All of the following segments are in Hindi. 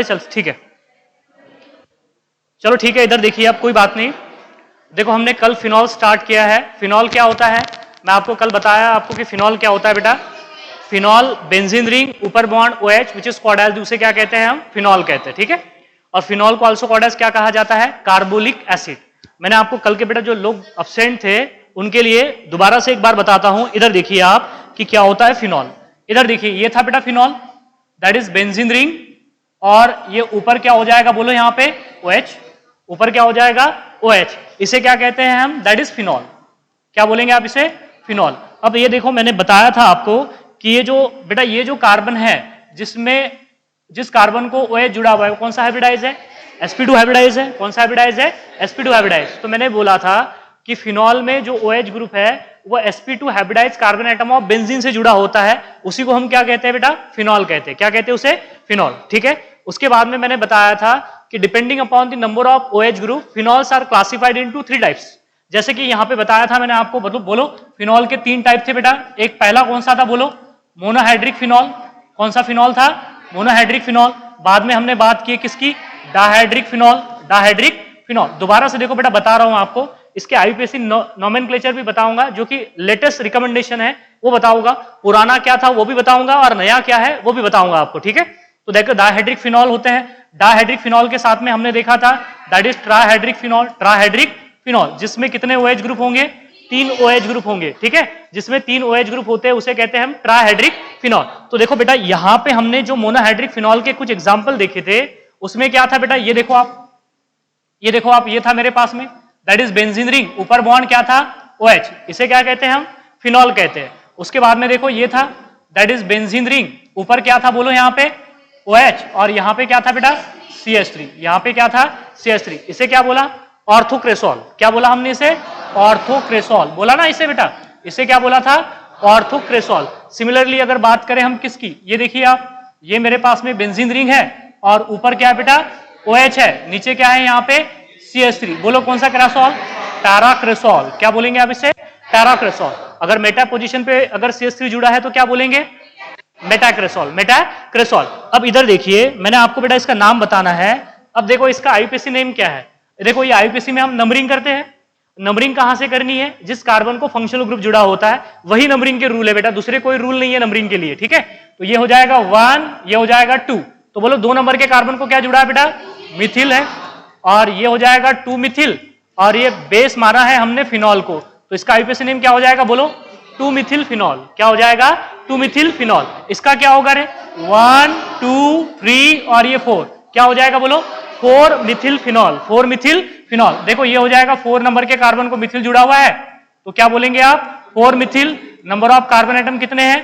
चल ठीक है, चलो ठीक है। इधर देखिए, अब कोई बात नहीं। देखो हमने कल फिनॉल स्टार्ट किया है। फिनॉल क्या होता है, मैं आपको कल बताया आपको कि फिनॉल क्या होता है बेटा। फिनॉल बेंजीन रिंग, ऊपर बॉन्ड OH विच इज क्वाडाइल, उसे क्या कहते हैं हम, फिनॉल कहते हैं, ठीक है। और फिनॉल को आल्सो कॉल्ड एज क्या कहा जाता है, कार्बोलिक एसिड। मैंने आपको कल के बेटा जो लोग अब्सेंट थे उनके लिए दोबारा से एक बार बताता हूं। इधर देखिए आप कि क्या होता है फिनॉल। इधर देखिए, ये था बेटा phenol, that is benzene ring, और ये ऊपर क्या हो जाएगा बोलो यहाँ पे, OH। ऊपर क्या हो जाएगा, OH। इसे क्या कहते हैं हम, दैट इज फिनॉल। क्या बोलेंगे आप इसे, फिनॉल। अब ये देखो, मैंने बताया था आपको कि ये जो बेटा ये जो कार्बन है जिसमें जिस कार्बन को OH जुड़ा हुआ है कौन सा हाइब्रिडाइज है, sp2 हाइब्रिडाइज है। कौन सा हाइब्रिडाइज है, sp2 हाइब्रिडाइज। तो मैंने बोला था कि फिनॉल में जो OH ग्रुप है वो sp2 hybridised carbon atom of benzene से जुड़ा होता है, उसी को हम क्या कहते हैं बेटा, फिनॉल कहते हैं। क्या कहते हैं उसे, फिनॉल, ठीक है। उसके बाद में मैंने बताया था कि depending upon the number of OH group phenols are classified into 3 types. जैसे कि यहां पे बताया था मैंने आपको, बोलो फिनॉल के 3 टाइप थे बेटा। एक पहला कौन सा था बोलो, मोनोहाइड्रिक फिनॉल। कौन सा फिनॉल था, मोनोहाइड्रिक फिनॉल। बाद में हमने बात की किसकी, डायहाइड्रिक फिनॉल, डायहाइड्रिक फिनॉल। दोबारा से देखो बेटा, बता रहा हूं आपको, इसके IUPAC नोमेनक्लेचर भी बताऊंगा, जो कि लेटेस्ट रिकमेंडेशन है वो बताऊंगा, पुराना क्या था वो भी बताऊंगा, और नया क्या है वो भी बताऊंगा आपको, ठीक है। तो देखो डायहाइड्रिक फिनॉल होते हैं। डायहाइड्रिक फिनॉल के साथ में हमने देखा था that is trihydric phenol. Trihydric phenol जिसमें कितने OH ग्रुप होंगे, 3 OH ग्रुप होंगे, ठीक है। जिसमें 3 OH ग्रुप होते हैं उसे कहते हैं हम ट्राइहाइड्रिक फिनॉल। तो देखो बेटा, यहां पे हमने जो मोनोहाइड्रिक फिनॉल के कुछ एग्जांपल देखे थे उसमें क्या था बेटा, ये देखो आप, ये देखो आप, ये था मेरे पास में, दैट इज बेंजीन रिंग, ऊपर बॉन्ड क्या था, OH, इसे क्या कहते हैं हम, फिनॉल कहते हैं। उसके बाद में देखो ये था, दैट इज बेंजीन रिंग, ऊपर क्या था बोलो यहाँ पे, OH, और यहाँ पे क्या था बेटा, CH3। यहाँ पे क्या था, CH3। इसे क्या बोला, ऑर्थोक्रेसोल। क्या बोला हमने इसे, ऑर्थोक्रेसोल बोला ना इसे बेटा, इसे क्या बोला था, ऑर्थोक्रेसोल। सिमिलरली अगर बात करें हम किसकी, ये देखिए आप, ये मेरे पास में बेंजीन रिंग है और ऊपर क्या है बेटा, OH है, नीचे क्या है यहाँ पे, CH3। बोलो कौन सा क्रेसोल, पैराक्रेसोल। क्या बोलेंगे आप इसे, पैराक्रेसोल। अगर मेटा पोजीशन पे अगर CH3 जुड़ा है तो क्या बोलेंगे, मेटाक्रेसोल, मेटाक्रेसोल। अब इधर देखिए, मैंने आपको बेटा इसका नाम बताना है। अब देखो इसका IUPAC नेम क्या है। देखो ये IUPAC में हम नंबरिंग करते हैं। नंबरिंग कहां से करनी है, जिस कार्बन को फंक्शनल ग्रुप जुड़ा होता है वही नंबरिंग के रूल है बेटा, दूसरे कोई रूल नहीं है नंबरिंग के लिए, ठीक है। तो ये हो जाएगा 1, ये हो जाएगा 2। तो बोलो 2 नंबर के कार्बन को क्या जुड़ा है बेटा, मिथिल है, और ये हो जाएगा 2 मिथिल, और ये बेस मारा है हमने फिनॉल को, तो इसका IUPAC नेम क्या हो जाएगा बोलो, 2 मिथिल फिनॉल। क्या हो जाएगा, 2 मिथिल फिनॉल। इसका क्या होगा रे, 1, 2, 3 और ये 4, क्या हो जाएगा बोलो, 4 मिथिल फिनॉल, 4 मिथिल फिनॉल। देखो ये हो जाएगा 4 नंबर के कार्बन को मिथिल जुड़ा हुआ है, तो क्या बोलेंगे आप, 4 Mithil. Number of carbon atom कितने हैं,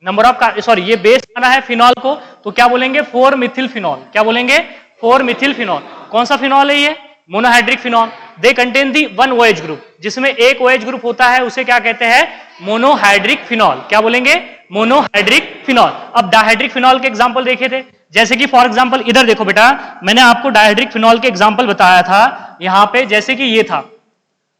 नंबर ऑफ, सॉरी ये बेस आना है फिनॉल को, तो क्या बोलेंगे, 4 मिथिल फिनॉल। क्या बोलेंगे, 4 मिथिल फिनॉल। कौन सा फिनॉल है ये, monohydric phenol. They contain the 1 OH group, जिसमें एक OH ग्रुप होता है उसे क्या कहते हैं, मोनोहाइड्रिक फिनॉल। क्या बोलेंगे, मोनोहाइड्रिक फिनॉल। अब डायहाइड्रिक फिनॉल के एग्जांपल देखे थे, जैसे कि फॉर एग्जांपल इधर देखो बेटा, मैंने आपको डायहाइड्रिक फिनॉल के एग्जांपल बताया था यहां पे, जैसे कि ये था,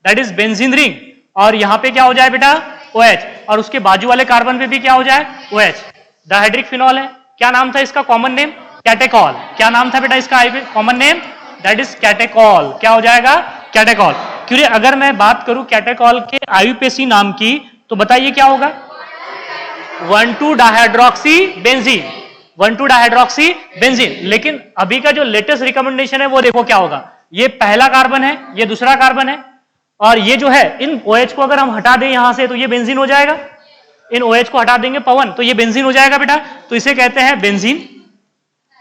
दैट इज बेंजीन रिंग, और यहां पे क्या हो जाए बेटा, OH, और उसके बाजू वाले कार्बन पे भी क्या हो जाए, OH। डायहाइड्रिक फिनॉल है, क्या नाम था इसका कॉमन नेम, कैटेकॉल। क्या नाम था बेटा इसका common name, that is catechol. क्या हो जाएगा, कैटेकॉल। क्योंकि अगर मैं बात करूं कैटेकॉल के IUPAC नाम की, तो बताइए क्या होगा, 1,2 डायहाइड्रोक्सी बेंजीन, 1,2 डायहाइड्रोक्सी बेंजीन। लेकिन अभी का जो लेटेस्ट रिकमेंडेशन है वो देखो क्या होगा, ये पहला कार्बन है, ये दूसरा कार्बन है, और ये जो है इन OH को अगर हम हटा दें यहां से तो ये बेंजीन हो जाएगा। इन OH को हटा देंगे पवन, तो ये बेंजीन हो जाएगा बेटा, तो इसे कहते हैं बेंजीन।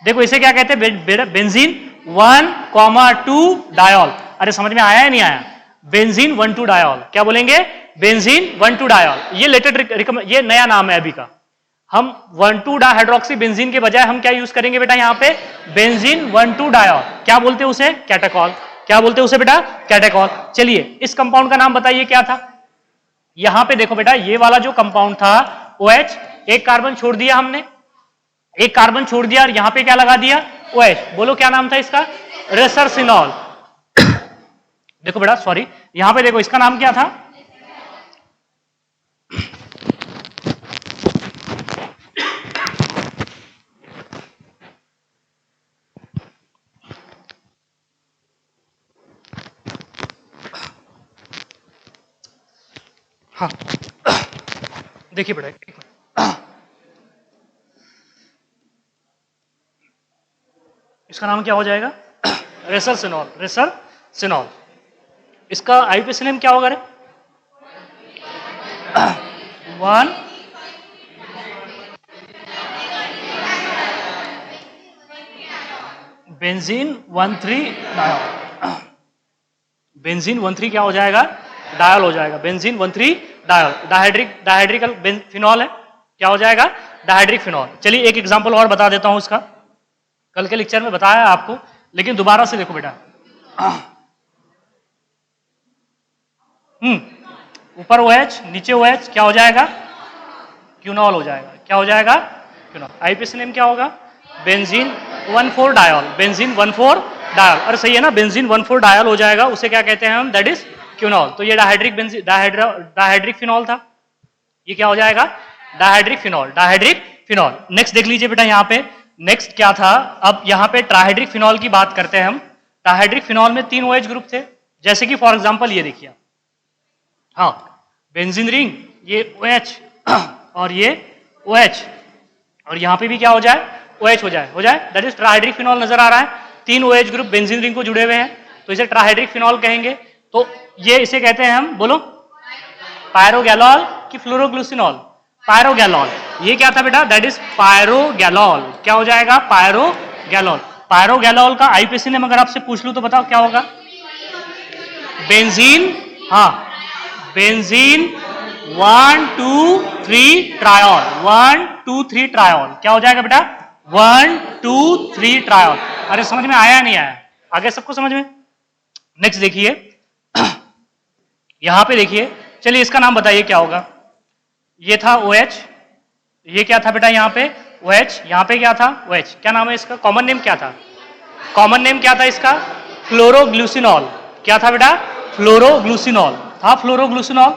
देखो इसे क्या कहते हैं, बेंजीन 1,2 डायोल। अरे समझ में आया है नहीं आया, बेंजीन 1,2 डायोल। क्या बोलेंगे, बेंजीन 1,2 डायोल। ये लेटेस्ट, ये नया नाम है अभी का। हम 1,2 डाइहाइड्रोक्सी बेंजीन के बजाय हम क्या यूज करेंगे बेटा यहाँ पे, बेंजीन 1,2 डायोल। क्या बोलते हैं उसे, कैटेकॉल। क्या बोलते हैं उसे बेटा, कैटेकॉल। चलिए इस कंपाउंड का नाम बताइए क्या था। यहां पे देखो बेटा, ये वाला जो कंपाउंड था OH, एक कार्बन छोड़ दिया हमने, एक कार्बन छोड़ दिया और यहां पे क्या लगा दिया, OH। बोलो क्या नाम था इसका, रेसरसिनॉल। देखो बेटा, सॉरी, यहां पे देखो इसका नाम क्या था, हाँ देखिए बेटा, एक मिनट, इसका नाम क्या हो जाएगा? रेसरसिनॉल, रेसरसिनॉल। इसका आईयूपीएसी नेम क्या होगा रे? 1 बेंजीन 1,3 डायल। बेंजीन 1,3 क्या हो जाएगा? डायल हो जाएगा। बेंजीन 1,3 डायल, डायहाइड्रिकल फिनॉल है, क्या हो जाएगा? Dihydric phenol. चलिए एक एग्जांपल और बता देता हूं इसका, कल के लेक्चर में बताया आपको, लेकिन दोबारा से देखो बेटा। ऊपर OH नीचे OH, क्या हो जाएगा? क्यूनॉल हो जाएगा। क्या हो जाएगा? क्यूनॉल। आईपीएसी नेम क्या होगा? Benzene 1,4 dial, benzene 1,4 dial. अरे सही है ना, बेंजीन 1,4 डायल हो जाएगा, उसे क्या कहते हैं हम? That is quinol. तो ये डायहाइड्रिक फिनॉल था, ये क्या हो जाएगा? Dihydric phenol, dihydric phenol. Next देख लीजिए बेटा, यहाँ पे नेक्स्ट क्या था? अब यहाँ पे ट्राइहाइड्रिक फिनॉल की बात करते हैं हम। ट्राइहाइड्रिक फिनॉल में 3 OH ग्रुप थे, जैसे कि फॉर एग्जांपल ये देखिए, हाँ बेंजीन रिंग, ये OH और ये OH, और यहाँ पे भी क्या हो जाए? OH हो जाए, दैट इज ट्राइहाइड्रिक फिनॉल। नजर आ रहा है? 3 OH ग्रुप बेंजीन रिंग को जुड़े हुए हैं, तो इसे ट्राइहाइड्रिक फिनॉल कहेंगे। तो ये इसे कहते हैं हम, बोलो, पायरोगैलॉल कि फ्लोरोग्लूसिनॉल? पायरोगैलॉल। ये क्या था बेटा? That is pyrogallol. क्या हो जाएगा? पायरोगैलॉल। पायरोगैलॉल का आईपीएसी नेम अगर आपसे पूछ लूं तो बताओ क्या होगा? बेंजीन, हाँ बेंजीन 1, 2, 3 ट्रायोल, 1, 2, 3 ट्रायोल। क्या हो जाएगा बेटा? 1, 2, 3 ट्रायोल। अरे समझ में आया नहीं आया? आगे सबको समझ में? नेक्स्ट देखिए, यहां पे देखिए, चलिए इसका नाम बताइए क्या होगा? ये था OH, ये क्या था बेटा? यहाँ पे OH, यहाँ पे क्या था? OH। क्या नाम है इसका? कॉमन नेम क्या था? कॉमन नेम क्या था इसका? फ्लोरोग्लूसिनॉल। क्या था बेटा? फ्लोरोग्लूसिनॉल था, फ्लोरोग्लूसिनॉल।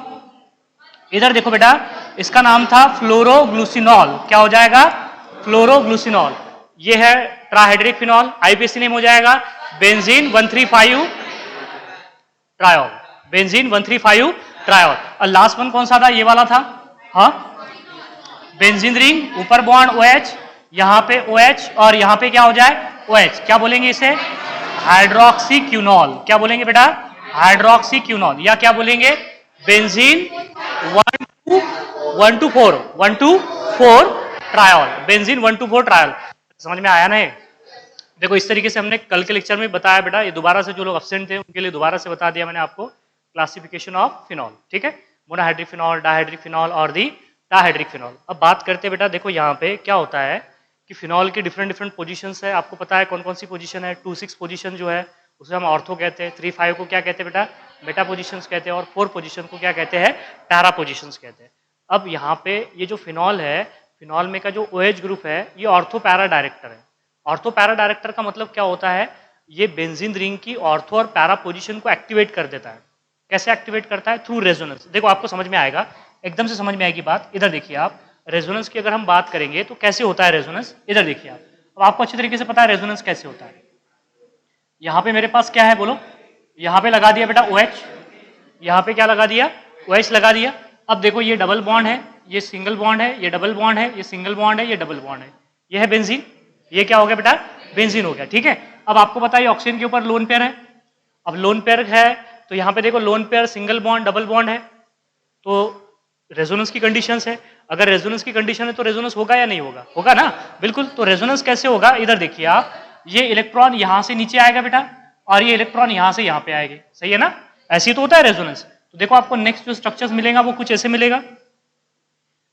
इधर देखो बेटा, इसका नाम था फ्लोरोग्लूसिनॉल। क्या हो जाएगा? फ्लोरोग्लूसिनॉल। ये है ट्राइहाइड्रिक फिनॉल, आईपीएसी नेम हो जाएगा बेंजीन 135 ट्रायोल, बेंजीन 135 ट्रायोल। और लास्ट वन कौन सा था? ये वाला था, हाँ बेंजीन रिंग, ऊपर बॉन्ड OH, यहां पे OH और यहां पे क्या हो जाए? OH। क्या बोलेंगे इसे? हाइड्रोक्सी क्यूनॉल। क्या बोलेंगे बेटा? हाइड्रोक्सी क्यूनॉल। या क्या बोलेंगे? Benzene 1 to 4 triol, benzene 1 to 4 triol. समझ में आया नहीं? देखो इस तरीके से हमने कल के लेक्चर में बताया बेटा, ये दोबारा से जो लोग एब्सेंट थे उनके लिए दोबारा से बता दिया मैंने आपको, क्लासिफिकेशन ऑफ फिनॉल। ठीक है, मोनोहाइड्रिक फिनॉल, डायहाइड्रिक फिनॉल और दी डायहाइड्रिक फिनॉल। अब बात करते हैं बेटा, देखो यहाँ पे क्या होता है कि फिनॉल की डिफरेंट पोजीशंस है। आपको पता है कौन कौन सी पोजीशन है? 2-6 पोजीशन जो है उसे हम ऑर्थो कहते हैं, 3-5 को क्या कहते हैं बेटा? बेटा पोजीशंस कहते हैं, और 4 पोजीशन को क्या कहते हैं? पैरा पोजीशंस कहते हैं। अब यहाँ पे ये जो फिनॉल है, फिनॉल में का जो OH ग्रुप है, ये ऑर्थो पैरा डायरेक्टर है। ऑर्थो पैरा डायरेक्टर का मतलब क्या होता है? ये बेंजीन रिंग की ऑर्थो और पैरा पोजीशन को एक्टिवेट कर देता है। कैसे एक्टिवेट करता है? Through resonance. देखो आपको समझ में आएगा, एकदम से समझ में आएगी बात। इधर देखिए आप, रेजोनेंस की अगर हम बात करेंगे तो कैसे होता है रेजोनेंस? इधर देखिए आप, अब आपको अच्छी तरीके से पता है रेजोनेंस कैसे होता है। यहाँ पे मेरे पास क्या है बोलो? यहाँ पे लगा दिया बेटा OH, यहाँ पे क्या लगा दिया? OH लगा दिया। अब देखो ये डबल बॉन्ड है, ये सिंगल बॉन्ड है, ये डबल बॉन्ड है, ये सिंगल बॉन्ड है, ये डबल बॉन्ड है, ये है बेंजीन। ये क्या हो गया बेटा? बेंजीन हो गया। ठीक है, अब आपको पता है ऑक्सीजन के ऊपर लोन पेयर है। अब लोन पेयर है तो यहाँ पे देखो lone pair, single bond, double bond है, तो रेजोनेंस की कंडीशंस है। अगर रेजोनेंस की कंडीशन है तो रेजोनेंस होगा या नहीं होगा? होगा ना, बिल्कुल। तो रेजोनेंस कैसे होगा? इधर देखिए आप, ये इलेक्ट्रॉन यहां से नीचे आएगा बेटा, और ये इलेक्ट्रॉन यहां से यहां पे आएंगे। सही है ना? ऐसे ही तो होता है रेजोनेंस। तो देखो आपको नेक्स्ट जो स्ट्रक्चर्स मिलेगा वो कुछ ऐसे मिलेगा।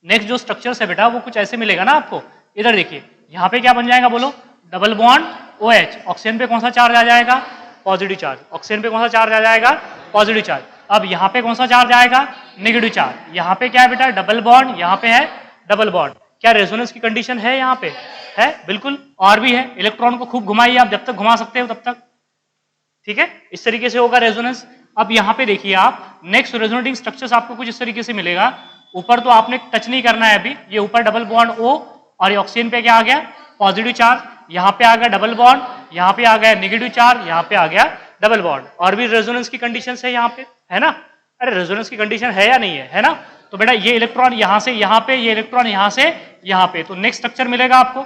नेक्स्ट जो स्ट्रक्चर्स है बेटा वो कुछ ऐसे मिलेगा ना आपको। इधर देखिए, यहाँ पे क्या बन जाएगा बोलो? Double bond OH। ऑक्सीजन पे कौन सा चार्ज आ जाएगा? Positive charge. ऑक्सीजन पे कौन सा चार्ज आ जाएगा? Positive charge. अब यहाँ पे कौन सा चार्ज आएगा? Negative charge. यहाँ पे क्या है बेटा? डबल बॉन्ड, यहाँ पे है डबल बॉन्ड। क्या रेजोनेंस की कंडीशन है? यहाँ पे है, बिल्कुल। और भी है, इलेक्ट्रॉन को खूब घुमाइए आप, जब तक घुमा सकते हो तब तक। ठीक है, इस तरीके से होगा रेजोनेंस। अब यहाँ पे देखिए आप, नेक्स्ट रेजोनेटिंग स्ट्रक्चर्स आपको कुछ इस तरीके से मिलेगा। ऊपर तो आपने टच नहीं करना है अभी, ये ऊपर डबल बॉन्ड O, और ये ऑक्सीजन पे क्या आ गया? Positive charge. यहाँ पे आ गया डबल बॉन्ड, यहाँ पे आ गया नेगेटिव चार्ज, यहाँ पे आ गया डबल बॉन्ड। और भी रेजोनेंस की कंडीशंस है यहाँ पे, है ना? अरे रेजोनेंस की कंडीशन है या नहीं है ना? तो बेटा ये इलेक्ट्रॉन यहां से यहां पे, ये इलेक्ट्रॉन यहां से यहां पे, तो नेक्स्ट स्ट्रक्चर मिलेगा आपको।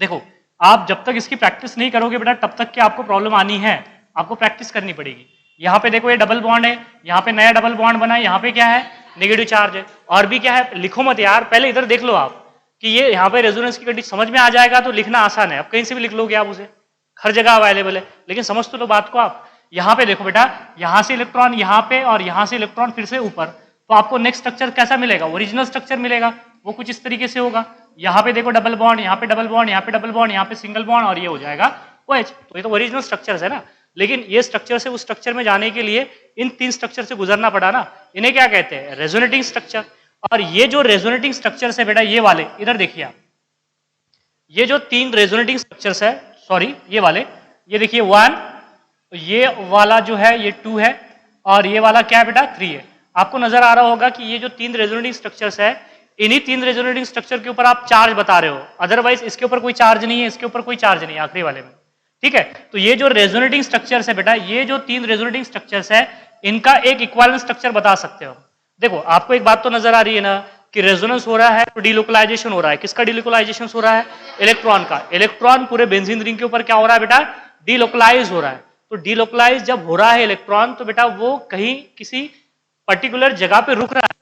देखो आप जब तक इसकी प्रैक्टिस नहीं करोगे बेटा तब तक कि आपको प्रॉब्लम आनी है, आपको प्रैक्टिस करनी पड़ेगी। यहाँ पे देखो ये डबल बॉन्ड है, यहाँ पे नया डबल बॉन्ड बना है, यहाँ पे क्या है नेगेटिव चार्ज है, और भी क्या है लिखो मत यार, पहले इधर देख लो आप कि ये यहाँ पे रेजोनेंस की कंडीशन समझ में आ जाएगा तो लिखना आसान है, अब कहीं से भी लिख लोगे आप उसे, हर जगह अवेलेबल है, लेकिन समझ तो लो बात को आप। यहाँ पे देखो बेटा, यहाँ से इलेक्ट्रॉन यहाँ पे और यहाँ से इलेक्ट्रॉन फिर से ऊपर, तो आपको नेक्स्ट स्ट्रक्चर कैसा मिलेगा, ओरिजिनल स्ट्रक्चर मिलेगा, वो कुछ इस तरीके से होगा। यहाँ पे देखो डबल बॉन्ड, यहाँ पे डबल बॉन्ड, यहाँ पे डबल बॉन्ड, यहाँ पे सिंगल बॉन्ड, और ये हो जाएगा OH। तो ये तो ओरिजिनल स्ट्रक्चर है ना, लेकिन ये स्ट्रक्चर से उस स्ट्रक्चर में जाने के लिए इन 3 स्ट्रक्चर से गुजरना पड़ा ना, इन्हें क्या कहते हैं रेजोनेटिंग स्ट्रक्चर। और ये जो रेजोनेटिंग स्ट्रक्चर्स है बेटा ये वाले, इधर देखिए आप, ये जो 3 रेजोनेटिंग स्ट्रक्चर्स है, सॉरी ये वाले, ये देखिए 1, ये वाला जो है ये 2 है, और ये वाला क्या है बेटा 3 है। आपको नजर आ रहा होगा कि ये जो 3 रेजोनेटिंग स्ट्रक्चर्स है, इन्हीं 3 रेजोनेटिंग स्ट्रक्चर के ऊपर आप चार्ज बता रहे हो, अदरवाइज इसके ऊपर कोई चार्ज नहीं है, इसके ऊपर कोई चार्ज नहीं है आखिरी वाले में, ठीक है। तो ये जो रेजोनेटिंग स्ट्रक्चर्स है बेटा, ये जो 3 रेजोनेटिंग स्ट्रक्चर्स है, इनका एक इक्विवेलेंट स्ट्रक्चर बता सकते हो। देखो आपको एक बात तो नजर आ रही है ना कि रेजोनेंस हो रहा है तो डीलोकलाइजेशन हो रहा है, किसका डीलोकलाइजेशन हो रहा है, इलेक्ट्रॉन का। इलेक्ट्रॉन पूरे बेंजीन रिंग के ऊपर क्या हो रहा है बेटा, डीलोकलाइज हो रहा है। तो डीलोकलाइज जब हो रहा है इलेक्ट्रॉन, तो बेटा वो कहीं किसी पर्टिकुलर जगह पे रुक रहा है,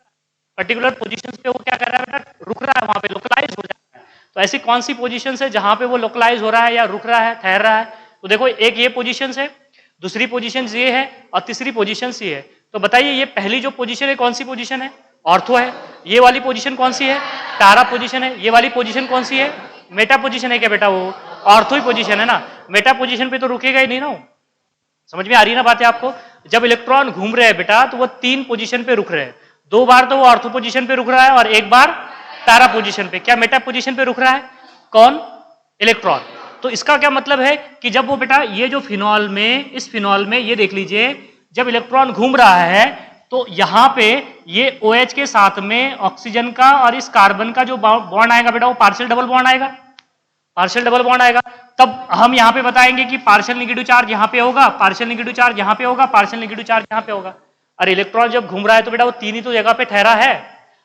पर्टिकुलर पोजीशन पे वो क्या कर रहा है बेटा, रुक रहा है, वहां पे लोकलाइज हो जाता है। तो ऐसी कौन सी पोजीशन है जहां पे वो लोकलाइज हो रहा है या रुक रहा है, ठहर रहा है? तो देखो एक ये पोजीशन है, दूसरी पोजीशन ये है, और तीसरी पोजीशन ये है। तो बताइए ये पहली जो पोजीशन है कौन सी पोजीशन है, ऑर्थो है। ये वाली पोजीशन कौन सी है, पैरा पोजीशन है। ये वाली पोजीशन कौन सी है, मेटा पोजीशन है क्या बेटा, वो ऑर्थो ही पोजीशन है ना। मेटा पोजीशन पे तो रुकेगा ही नहीं ना, समझ में आ रही है ना बातें आपको। जब इलेक्ट्रॉन घूम रहे हैं बेटा तो वो 3 पोजीशन पे रुक रहे हैं, 2 बार तो वो ऑर्थो पोजीशन पे रुक रहा है और 1 बार पैरा पोजीशन पे। क्या मेटा पोजीशन पे रुक रहा है कौन, इलेक्ट्रॉन। तो इसका क्या मतलब है कि जब वो बेटा ये जो फिनॉल में, इस फिनॉल में ये देख लीजिए, जब इलेक्ट्रॉन घूम रहा है तो यहां पे ये OH के साथ में ऑक्सीजन का और इस कार्बन का जो बॉन्ड आएगा बेटा, वो पार्शियल डबल बॉन्ड आएगा, पार्शियल डबल बॉन्ड आएगा। तब हम यहां पे बताएंगे कि पार्शियल नेगेटिव चार्ज यहां पे होगा, पार्शियल नेगेटिव चार्ज यहां पे होगा, पार्शियल नेगेटिव चार्ज यहां पे होगा। और इलेक्ट्रॉन जब घूम रहा है तो बेटा वो 3 ही तो जगह पे ठहरा है।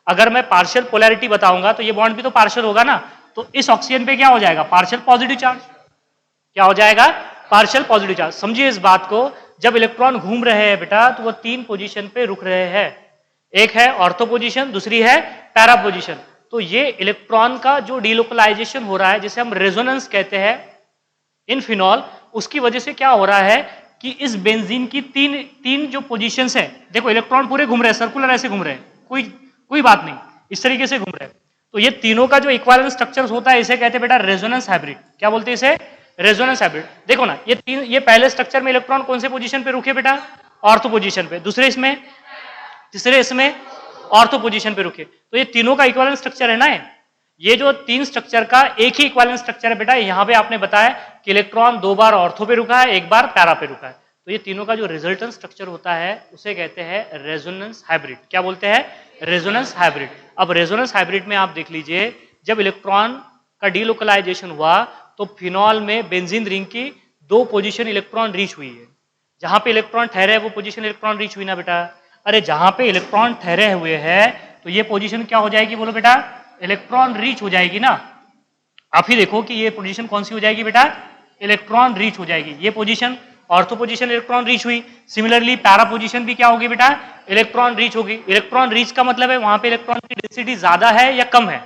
अगर मैं पार्शियल पोलैरिटी बताऊंगा तो ये बॉन्ड भी तो पार्शियल होगा ना, तो इस ऑक्सीजन पे क्या हो जाएगा, पार्शियल पॉजिटिव चार्ज। क्या हो जाएगा, पार्शियल पॉजिटिव चार्ज। समझिए इस बात को, जब इलेक्ट्रॉन घूम रहे हैं बेटा तो वो 3 पोजीशन पे रुक रहे हैं, एक है ऑर्थो पोजीशन, दूसरी है पैरा पोजीशन। तो ये इलेक्ट्रॉन का जो डीलोकलाइजेशन हो रहा है, जिसे हम रेजोनेंस कहते हैं इन फिनॉल, उसकी वजह से क्या हो रहा है कि इस बेंजीन की तीन जो पोजीशंस है, देखो इलेक्ट्रॉन पूरे घूम रहे हैं, सर्कुलर ऐसे घूम रहे हैं, कोई बात नहीं, इस तरीके से घूम रहे हैं। तो ये तीनों का जो इक्विवेलेंट स्ट्रक्चर होता है इसे कहते हैं बेटा रेजोनेंस हाइब्रिड। क्या बोलते हैं इसे, रेजोनेंस हाइब्रिड। देखो ना ये पहले स्ट्रक्चर में इलेक्ट्रॉन कौन से पोजीशन पे रुके बेटा, ऑर्थो पोजीशन पे, दूसरे इसमें, तीसरे इसमें ऑर्थो पोजीशन पे रुके। तो ये तीनों का इक्विवेलेंट स्ट्रक्चर है ना, ये जो 3 स्ट्रक्चर का एक ही इक्विवेलेंट स्ट्रक्चर है बेटा। यहां पे आपने बताया कि इलेक्ट्रॉन 2 बार ऑर्थो पे रुका है, 1 बार पैरा पे रुका है। तो ये तीनों का जो रिजल्टेंट स्ट्रक्चर होता है उसे कहते हैं रेजोनेंस हाइब्रिड। क्या बोलते हैं, रेजोनेंस हाइब्रिड। अब रेजोनेंस हाइब्रिड में आप देख लीजिए, जब इलेक्ट्रॉन का डीलोकलाइजेशन हुआ तो फिनॉल में बेंजीन रिंग की 2 पोजीशन इलेक्ट्रॉन रीच हुई है। जहां पे इलेक्ट्रॉन ठहरे वो पोजीशन इलेक्ट्रॉन रीच हुई ना बेटा। अरे जहां पे इलेक्ट्रॉन ठहरे हुए हैं तो ये पोजीशन क्या हो जाएगी, बोलो बेटा, इलेक्ट्रॉन रीच हो जाएगी ना। आप ही देखो कि ये पोजीशन कौन सी हो जाएगी बेटा, इलेक्ट्रॉन रीच हो जाएगी। ये position ortho position electron reach हुई। सिमिलरली पैरा पोजीशन भी क्या होगी बेटा, इलेक्ट्रॉन रीच होगी। इलेक्ट्रॉन रीच का मतलब है वहां पे इलेक्ट्रॉन की डेंसिटी ज्यादा है या कम है,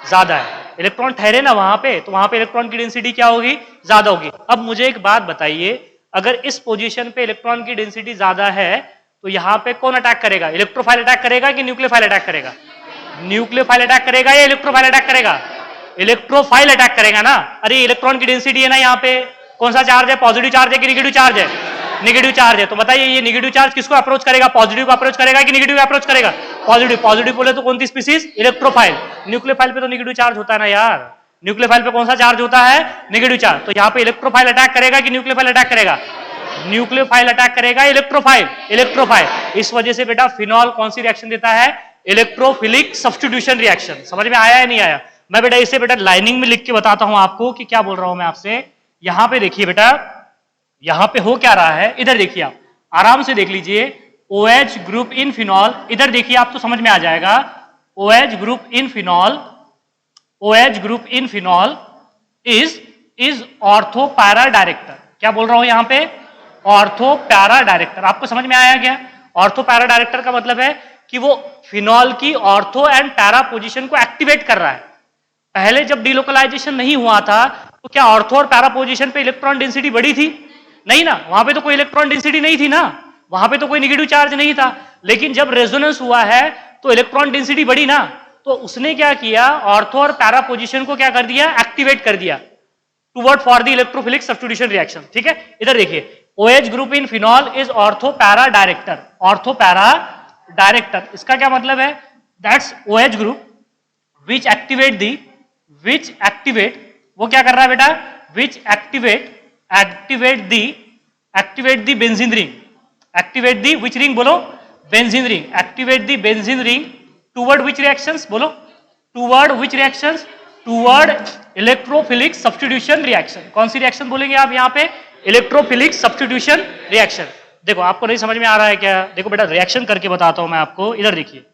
ज्यादा है। इलेक्ट्रॉन ठहरे ना वहां पे, तो वहां पे इलेक्ट्रॉन की डेंसिटी क्या होगी, ज्यादा होगी। अब मुझे एक बात बताइए, अगर इस पोजीशन पे इलेक्ट्रॉन की डेंसिटी ज्यादा है तो यहाँ पे कौन अटैक करेगा, इलेक्ट्रोफाइल अटैक करेगा कि न्यूक्लियोफाइल अटैक करेगा, न्यूक्लियोफाइल अटैक करेगा या इलेक्ट्रोफाइल अटैक करेगा, इलेक्ट्रोफाइल अटैक करेगा ना। अरे इलेक्ट्रॉन की डेंसिटी है ना, यहाँ पे कौन सा चार्ज है, पॉजिटिव चार्ज है कि नेगेटिव चार्ज है, नेगेटिव चार्ज है। तो बताइए ये नेगेटिव चार्ज किसको अप्रोच करेगा, पॉजिटिव को अप्रोच करेगा कि नेगेटिव को अप्रोच करेगा, पॉजिटिव। पॉजिटिव बोले तो कौन सी स्पीसीज, इलेक्ट्रोफाइल। न्यूक्लियोफाइल पे तो नेगेटिव चार्ज होता है ना यार, न्यूक्लियोफाइल पे कौन सा चार्ज होता है, नेगेटिव चार्ज। तो यहाँ पे इलेक्ट्रोफाइल अटैक करेगा कि न्यूक्लियोफाइल अटैक करेगा, न्यूक्लियोफाइल अटैक करेगा, इलेक्ट्रोफाइल, इलेक्ट्रोफाइल। इस वजह से बेटा फिनॉल कौन सी रिएक्शन देता है, इलेक्ट्रोफिलिक सब्स्टिट्यूशन रिएक्शन। समझ में आया है नहीं आया? मैं बेटा इसे बेटा लाइनिंग में लिख के बताता हूं आपको कि क्या बोल रहा हूं मैं आपसे। यहां पे देखिए बेटा, यहां पे हो क्या रहा है, इधर देखिए आप आराम से देख लीजिए। OH ग्रुप इन फिनॉल, इधर देखिए आप तो समझ में आ जाएगा, OH group in phenol, OH group in phenol is ortho para director. क्या बोल रहा हूं यहां पे? Ortho para director. आपको समझ में आया क्या? ऑर्थो पैरा डायरेक्टर का मतलब है कि वो फिनॉल की ऑर्थो एंड पैरा पोजीशन को एक्टिवेट कर रहा है। पहले जब डिलोकलाइजेशन नहीं हुआ था तो क्या ऑर्थो और पैरा पोजीशन पे इलेक्ट्रॉन डेंसिटी बढ़ी थी? नहीं ना, वहां पे तो कोई इलेक्ट्रॉन डेंसिटी नहीं थी ना, वहां पे तो कोई नेगेटिव चार्ज नहीं था। लेकिन जब रेजोनेंस हुआ है तो इलेक्ट्रॉन डेंसिटी बढ़ी ना, तो उसने क्या किया, ऑर्थो और पैरा पोजीशन को क्या कर दिया, एक्टिवेट कर दिया toward for the electrophilic substitution reaction. ठीक है, इधर देखिए, OH group in phenol is ortho para director. Ortho para director, इसका क्या मतलब है? That's OH group which activate, वो क्या कर रहा है बेटा, which activate the benzene ring, activate the which ring, बोलो, benzene ring, activate the benzene ring toward which reactions, बोलो, toward which reactions, toward electrophilic substitution reaction. कौन सी रिएक्शन बोलेंगे आप यहाँ पे? Electrophilic substitution reaction. देखो आपको नहीं समझ में आ रहा है क्या? देखो बेटा रिएक्शन करके बताता हूं मैं आपको। इधर देखिए,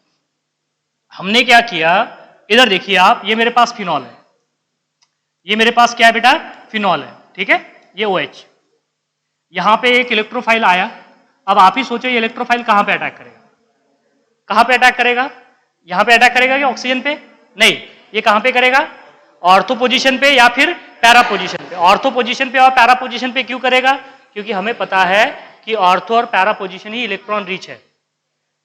हमने क्या किया, इधर देखिए आप, ये मेरे पास फिनॉल है, ये मेरे पास क्या है बेटा, फिनॉल है, ठीक है, ये OH, यहां पे एक इलेक्ट्रोफाइल आया। अब आप ही सोचो ये इलेक्ट्रोफाइल कहां पे अटैक करेगा? कहां पे अटैक करेगा? यहां पे अटैक करेगा क्या ऑक्सीजन पे? नहीं, ये कहां पे करेगा? ऑर्थो पोजीशन पे या फिर पैरा पोजीशन पे। ऑर्थो पोजीशन पे और पैरा पोजीशन पे क्यों करेगा? क्योंकि हमें पता है कि ऑर्थो और पैरा पोजीशन ही इलेक्ट्रॉन रीच है।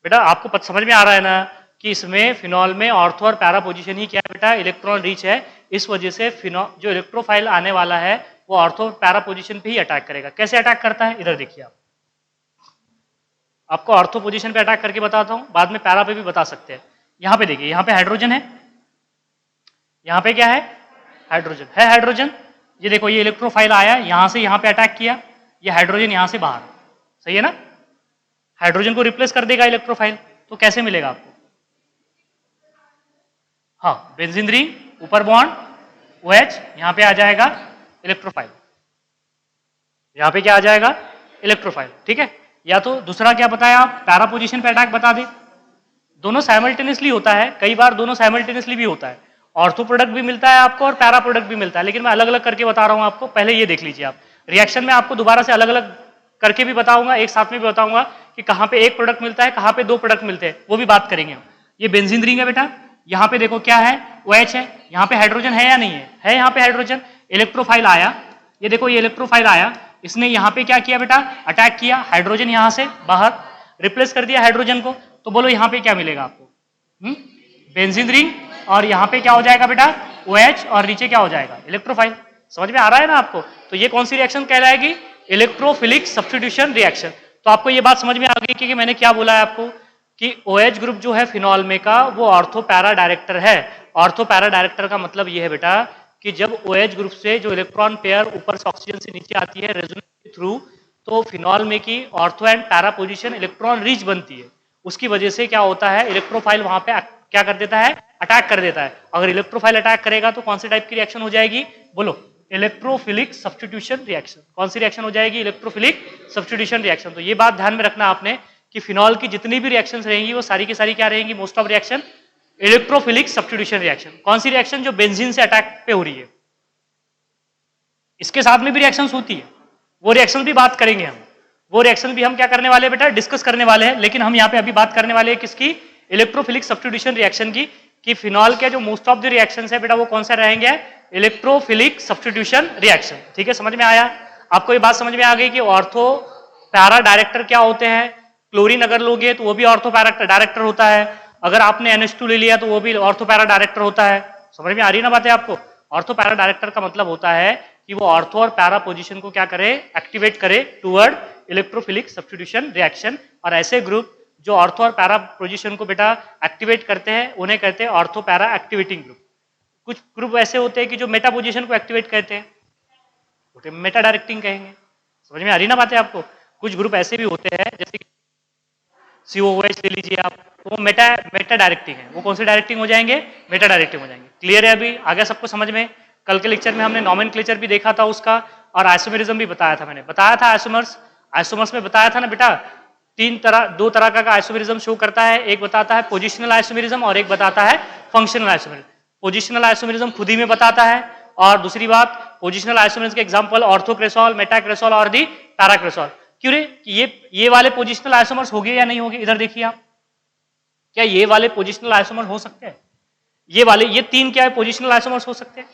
बेटा आपको समझ में आ रहा है ना कि इसमें फिनॉल में ऑर्थो और पैरा पोजीशन ही क्या है बेटा, इलेक्ट्रॉन रीच है। इस वजह से फिनॉल जो इलेक्ट्रोफाइल आने वाला है वो ऑर्थो और पैरा पोजीशन पे ही अटैक करेगा। कैसे अटैक करता है? इधर देखिए आप, आपको ऑर्थो पोजीशन पे अटैक करके बताता हूं, बाद में पैरा पे भी बता सकते हैं। यहां पे देखिए, यहां पे हाइड्रोजन है, यहां पे क्या है, हाइड्रोजन है, हाइड्रोजन। ये देखो ये इलेक्ट्रोफाइल आया, यहां से यहां पे अटैक किया, ये हाइड्रोजन यहां से बाहर, सही है ना? हाइड्रोजन को रिप्लेस कर देगा इलेक्ट्रोफाइल, तो कैसे मिलेगा आपको? हाँ, बेंजीन रिंग, ऊपर बॉन्ड OH, यहां पे आ जाएगा इलेक्ट्रोफाइल, यहां पे क्या आ जाएगा, इलेक्ट्रोफाइल, ठीक है। या तो दूसरा क्या बताया आप, पैरा पोजीशन पे अटैक बता दे। दोनों साइमल्टेनियसली होता है, कई बार दोनों साइमल्टेनियसली भी होता है, ऑर्थो प्रोडक्ट भी मिलता है आपको और पैरा प्रोडक्ट भी मिलता है, लेकिन मैं अलग अलग करके बता रहा हूं आपको। पहले ये देख लीजिए आप, रिएक्शन में आपको दोबारा से अलग अलग करके भी बताऊंगा, एक साथ में भी बताऊंगा कि कहां पे एक प्रोडक्ट मिलता है, कहां पे दो प्रोडक्ट मिलते हैं, वो भी बात करेंगे हम। ये बेंजीन रिंग है बेटा, यहाँ पे देखो क्या है, OH है, यहाँ पे हाइड्रोजन है या नहीं है, है यहाँ पे हाइड्रोजन। इलेक्ट्रोफाइल आया, ये देखो ये इलेक्ट्रोफाइल आया, इसने यहाँ पे क्या किया बेटा, अटैक किया, हाइड्रोजन यहाँ से बाहर रिप्लेस कर दिया हाइड्रोजन को। तो बोलो यहाँ पे क्या मिलेगा आपको, बेंजीन रिंग, और यहाँ पे क्या हो जाएगा बेटा, OH, और नीचे क्या हो जाएगा, इलेक्ट्रोफाइल। समझ में आ रहा है ना आपको? तो ये कौन सी रिएक्शन कहलाएगी, इलेक्ट्रोफिलिक सब्स्टिट्यूशन रिएक्शन। तो आपको ये बात समझ में आ गई कि मैंने क्या बोला है आपको कि OH ग्रुप जो है फिनॉल में का वो ऑर्थो पैरा डायरेक्टर है। ऑर्थो पैरा डायरेक्टर का मतलब ये है बेटा कि जब OH ग्रुप से जो इलेक्ट्रॉन पेयर ऊपर से ऑक्सीजन से नीचे आती है रेजोनेंस के थ्रू, तो फिनॉल में की ortho and para position electron rich बनती है। उसकी वजह से क्या होता है, इलेक्ट्रोफाइल वहां पे क्या कर देता है, अटैक कर देता है। अगर इलेक्ट्रोफाइल अटैक करेगा तो कौन से टाइप की रिएक्शन हो जाएगी, बोलो, इलेक्ट्रोफिलिक सब्स्टिट्यूशन रिएक्शन। कौन सी रिएक्शन हो जाएगी, इलेक्ट्रोफिलिक सब्स्टिट्यूशन रिएक्शन। तो ये बात ध्यान में रखना आपने कि फिनॉल की जितनी भी रिएक्शंस रहेंगी वो सारी की सारी क्या रहेंगी, most of reaction electrophilic substitution reaction. कौन सी रिएक्शन, जो बेंजीन से अटैक पे हो रही है। इसके साथ में भी रिएक्शंस होती है, वो रिएक्शन भी बात करेंगे हम, वो रिएक्शन भी हम क्या करने वाले हैं बेटा, डिस्कस करने वाले हैं। लेकिन हम यहाँ पे अभी बात करने वाले हैं किसकी, इलेक्ट्रोफिलिक सब्स्टिट्यूशन रिएक्शन की, कि फिनॉल के जो मोस्ट ऑफ द रिएक्शंस है बेटा वो कौन सा रहेंगे, इलेक्ट्रोफिलिक सब्स्टिट्यूशन रिएक्शन। ठीक है, समझ में आया आपको? ये बात समझ में आ गई कि ऑर्थो पैरा डायरेक्टर क्या होते हैं। क्लोरीन अगर लोगे तो वो भी ऑर्थो पैरा डायरेक्टर होता है, अगर आपने NH2 ले लिया तो वो भी ऑर्थो पैरा डायरेक्टर होता है। समझ में आ रही है ना बातें आपको? ऑर्थो पैरा डायरेक्टर का मतलब होता है कि वो ऑर्थो और पैरा पोजीशन को क्या करे, एक्टिवेट करे टुवर्ड इलेक्ट्रोफिलिक सब्स्टिट्यूशन रिएक्शन। और ऐसे ग्रुप जो ऑर्थो और पैरा पोजीशन को बेटा एक्टिवेट करते हैं उन्हें कहते हैं ऑर्थो पैरा एक्टिवेटिंग ग्रुप। कुछ ग्रुप ऐसे होते हैं कि जो मेटा पोजीशन को एक्टिवेट करते हैं, उसे मेटा डायरेक्टिंग कहेंगे। समझ में आ रही ना बातें आपको? कुछ ग्रुप ऐसे भी होते हैं जैसे कि COOH ले लीजिए आप, तो वो मेटा डायरेक्टिंग है। वो कौन से डायरेक्टिंग हो जाएंगे, मेटा डायरेक्टिंग हो जाएंगे। क्लियर है अभी आ गया सबको समझ में? कल के लेक्चर में हमने नॉमेनक्लेचर भी देखा था उसका, और आइसोमेरिज्म भी बताया था। मैंने बताया था आइसोमर्स में बताया था ना बेटा दो तरह का आइसोमेरिज्म शो करता है। एक बताता है पोजिशनल आइसोमेरिज्म और एक बताता है फंक्शनल आइसोमेरिज्म। पोजिशनल आइसोमेरिज्म खुद ही में बताता है, और दूसरी बात पोजिशनल आइसोमेरिज्म के एग्जांपल ऑर्थोक्रेसॉल, मेटाक्रेसॉल और दी पैराक्रेसॉल। क्यों रे, ये वाले पोजिशनल आइसोमर्स हो गए या नहीं हो गए? इधर देखिए आप, क्या ये वाले पोजिशनल आइसोमर हो सकते हैं? ये वाले, ये तीन क्या है, पोजिशनल आइसोमर्स हो सकते हैं?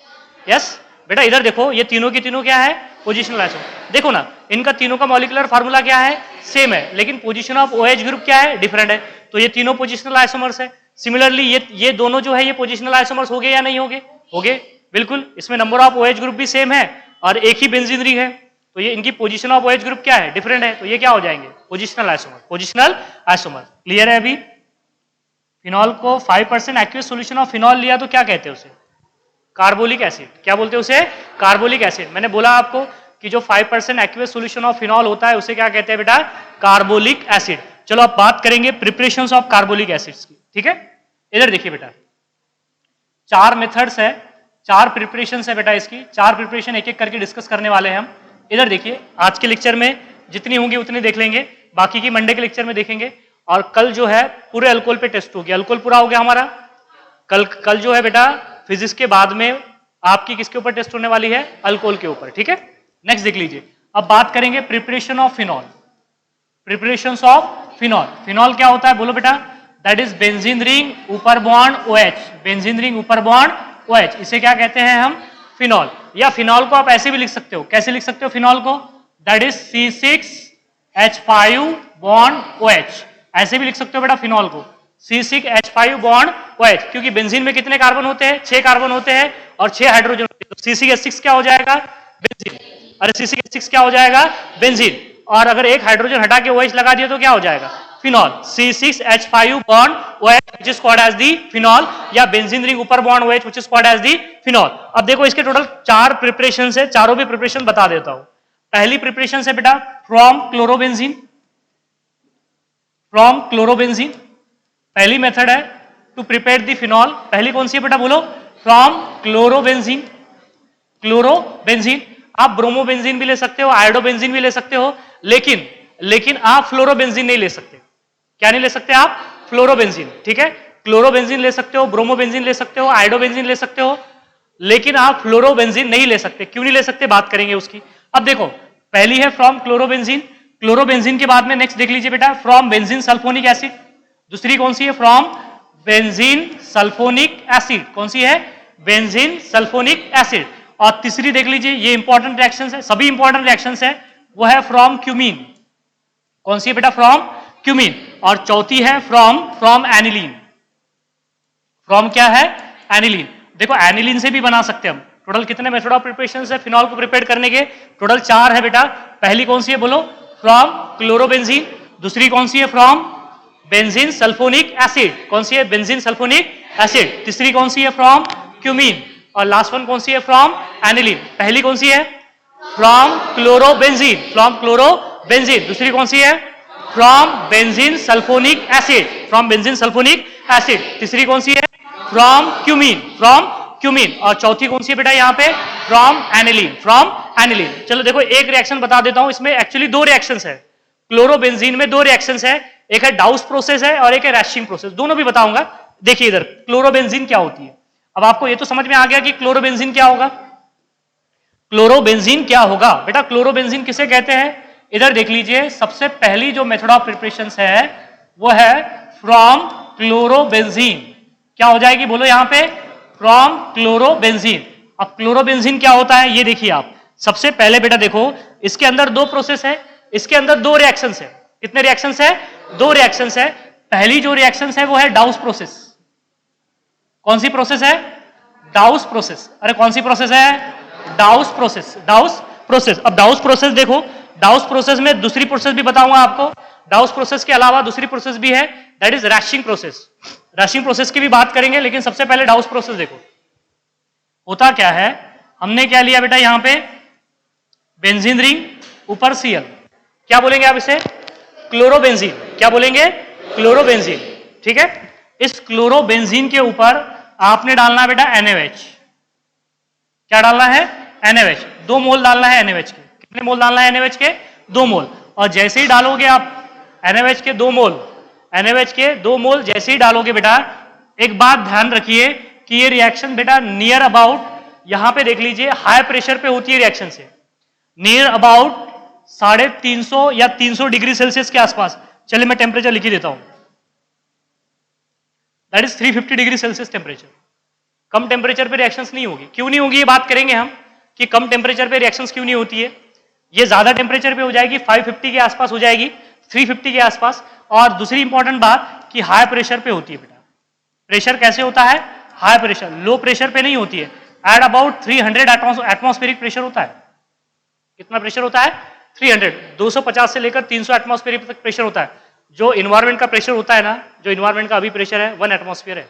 यस बेटा, इधर देखो, ये तीनों की तीनों क्या है, पोजिशनल आइसोमर। देखो ना, इनका तीनों का मॉलिक्यूलर फार्मूला क्या है, सेम है, लेकिन पोजीशन ऑफ OH ग्रुप क्या है, डिफरेंट है। तो ये तीनों पोजिशनल आइसोमर्स है। सिमिलरली ये दोनों जो है ये पोजिशनल आइसोमर्स हो गए या नहीं हो गए? हो गए, बिल्कुल। इसमें नंबर ऑफ OH ग्रुप भी सेम है और एक ही बेंजीन रिंग है, तो ये इनकी पोजीशन ऑफ OH ग्रुप क्या है, डिफरेंट है, तो ये क्या हो जाएंगे, positional isomer. Positional isomer clear है? अभी फिनॉल को 5% एक्वियस सॉल्यूशन ऑफ फिनॉल लिया तो क्या कहते हैं उसे, कार्बोलिक एसिड। क्या बोलते हैं उसे, कार्बोलिक एसिड। मैंने बोला आपको कि जो 5% एक्वियस सॉल्यूशन ऑफ फिनॉल होता है उसे क्या कहते हैं बेटा, कार्बोलिक एसिड। चलो अब बात करेंगे प्रिपरेशंस ऑफ कार्बोलिक एसिड्स की, ठीक है। इधर देखिए बेटा, 4 मेथड्स है, 4 प्रिपरेशंस है बेटा इसकी। 4 प्रिपरेशन एक एक करके डिस्कस करने वाले हैं हम। इधर देखिए, आज के लेक्चर में जितनी होंगी उतनी देख लेंगे, बाकी की मंडे के लेक्चर में देखेंगे। और कल जो है पूरे अल्कोहल पे टेस्ट हो गया, अल्कोहल पूरा हो गया हमारा। कल जो है बेटा फिजिक्स के बाद में आपकी किसके ऊपर टेस्ट होने वाली है, अल्कोहल के ऊपर, ठीक है। नेक्स्ट देख लीजिए, अब बात करेंगे preparation of phenol. Preparations of phenol, phenol क्या होता है बोलो बेटा, दैट इज बेंजीन रिंग ऊपर बॉन्ड OH, बेंजीन रिंग ऊपर बॉन्ड OH, इसे क्या कहते हैं हम, फिनॉल। या फिनॉल को आप ऐसे भी लिख सकते हो, कैसे लिख सकते हो फिनॉल को, that is C6H5 bond OH, ऐसे भी लिख सकते हो बेटा फिनॉल को, C6H5 बॉन्ड OH, क्योंकि बेंजीन में कितने कार्बन होते हैं, 6 कार्बन होते हैं और 6 हाइड्रोजन होते हैं। तो C6H6 क्या हो जाएगा, बेंजीन। अरे C6H6 क्या हो जाएगा, बेंजीन। और अगर एक हाइड्रोजन हटा के OH लगा दिया तो क्या हो जाएगा, phenol. C6H5 bond OH which is called as the phenol, या बेंजीन रिंग ऊपर bond OH which is called as the phenol। अब देखो इसके टोटल 4 प्रिपरेशन है, चारों भी प्रिपरेशन बता देता हूं। पहली प्रिपरेशन है बेटा फ्रॉम क्लोरोबेंजीन, फ्रॉम क्लोरोबेंजीन पहली मेथड है टू प्रिपेयर द फिनॉल। पहली कौन सी है बेटा बोलो, फ्रॉम क्लोरोबेंजीन। क्लोरोबेंजीन, आप ब्रोमोबेंजीन भी ले सकते हो, आयोडोबेंजीन भी ले सकते हो, लेकिन आप फ्लोरोबेंजीन नहीं ले सकते। क्या नहीं ले सकते आप, फ्लोरोबेंजीन, ठीक है। क्लोरोबेंजीन ले सकते हो, ब्रोमोबेंजीन ले सकते हो, आयोडोबेंजीन ले सकते हो, लेकिन आप फ्लोरोबेंजीन नहीं ले सकते। क्यों नहीं ले सकते, बात करेंगे उसकी। अब देखो, पहली है फ्रॉम क्लोरोबेंजीन। क्लोरोबेंजीन के बाद में नेक्स्ट देख लीजिए बेटा, फ्रॉम बेंजीन सल्फोनिक एसिड। दूसरी कौन सी है, फ्रॉम बेंजीन सल्फोनिक एसिड। कौन सी है, बेंजीन सल्फोनिक एसिड। और तीसरी देख लीजिए, ये इंपॉर्टेंट रिएक्शंस है, सभी इंपॉर्टेंट रिएक्शंस है, वो है फ्रॉम क्यूमीन। कौन सी है बेटा, फ्रॉम क्यूमीन। और चौथी है फ्रॉम एनिलीन। फ्रॉम क्या है, एनिलीन। देखो एनिलीन से भी बना सकते हैं हम। टोटल कितने मेथड ऑफ प्रिपरेशन है फिनॉल को प्रिपेयर करने के, टोटल 4 है बेटा। पहली कौन सी है बोलो, फ्रॉम क्लोरोबेंजीन। दूसरी कौन सी है, फ्रॉम बेंजीन सल्फोनिक एसिड। कौन सी है, बेंजीन सल्फोनिक एसिड। तीसरी कौन सी है, फ्रॉम क्यूमीन। और लास्ट वन कौन सी है, फ्रॉम एनिलीन। पहली कौन सी है, फ्रॉम क्लोरोबेंजीन, फ्रॉम क्लोरोबेंजीन। दूसरी कौन सी है, from benzene sulphonic acid, from benzene sulphonic acid. तीसरी कौन सी है, फ्रॉम क्यूमीन। और चौथी कौन सी है बेटा यहाँ पे, फ्रॉम एनिलीन। चलो देखो एक रिएक्शन बता देता हूं, इसमें एक्चुअली 2 रिएक्शंस है। क्लोरोबेंजीन में 2 रिएक्शंस है, एक है डाउस प्रोसेस है और एक है रैशिंग प्रोसेस, दोनों भी बताऊंगा। देखिए इधर क्लोरोबेंजीन क्या होती है। अब आपको ये तो समझ में आ गया कि क्लोरोबेंजीन क्या होगा। क्लोरोबेंजीन क्या होगा बेटा, क्लोरोबेंजीन किसे कहते हैं, इधर देख लीजिए। सबसे पहली जो मेथड ऑफ प्रिपरेशन है वो है फ्रॉम क्लोरोबेंजीन। क्या हो जाएगी बोलो यहाँ पे, फ्रॉम क्लोरोबेंजीन। अब क्लोरोबेंजीन क्या होता है ये देखिए आप। सबसे पहले बेटा देखो, इसके अंदर 2 प्रोसेस है, इसके अंदर 2 रिएक्शंस है। कितने रिएक्शंस है, 2 रिएक्शंस है। पहली जो रिएक्शंस है वो है डाउस प्रोसेस। कौन सी प्रोसेस है, डाउस प्रोसेस। अरे कौन सी प्रोसेस है, डाउस प्रोसेस। अब डाउस प्रोसेस देखो, डाउस प्रोसेस में दूसरी प्रोसेस भी बताऊंगा आपको। डाउस प्रोसेस के अलावा दूसरी प्रोसेस भी है, दैट इज रैशिंग प्रोसेस। रैशिंग प्रोसेस की भी बात करेंगे, लेकिन सबसे पहले डाउस प्रोसेस देखो। होता क्या है, हमने क्या लिया बेटा यहाँ पे, बेंजीन रिंग ऊपर Cl, क्या बोलेंगे आप इसे, क्लोरोबेंजीन। क्या बोलेंगे, क्लोरोबेंजीन, ठीक है। इस क्लोरोबेंजीन के ऊपर आपने डालना है बेटा NaOH। क्या डालना है, NaOH। 2 मोल डालना है NaOH के। कितने मोल डालना है NaOH के, 2 मोल। और जैसे ही डालोगे आप NaOH के 2 मोल, NaOH के 2 मोल जैसे ही डालोगे बेटा, एक बात ध्यान रखिए कि ये रिएक्शन बेटा नियर अबाउट, यहां पे देख लीजिए हाई प्रेशर पे होती है रिएक्शन से, नियर अबाउट 350 या 300 डिग्री सेल्सियस के आसपास। चलिए मैं टेम्परेचर लिख ही देता हूं, that is 350 degree Celsius temperature. Come temperature पे रिएक्शंस नहीं होगी। क्यों नहीं होगी ये बात करेंगे हम कि कम टेम्परेचर पे रिएक्शंस क्यों नहीं होती है। ये ज्यादा टेम्परेचर पे हो जाएगी, 550 के आसपास हो जाएगी, 350 के आसपास। और दूसरी इंपॉर्टेंट बात कि हाई प्रेशर पे होती है बेटा। प्रेशर कैसे होता है? हाई प्रेशर, लो प्रेशर पे नहीं होती है। एट अबाउट 300 एटमॉस्फेरिक प्रेशर होता है। कितना प्रेशर होता है? 300, 250 से लेकर 300 एटमॉस्फेरिक तक प्रेशर होता है। जो इन्वायरमेंट का प्रेशर होता है ना, जो इन्वायरमेंट का अभी प्रेशर है 1 एटमॉस्फेयर है,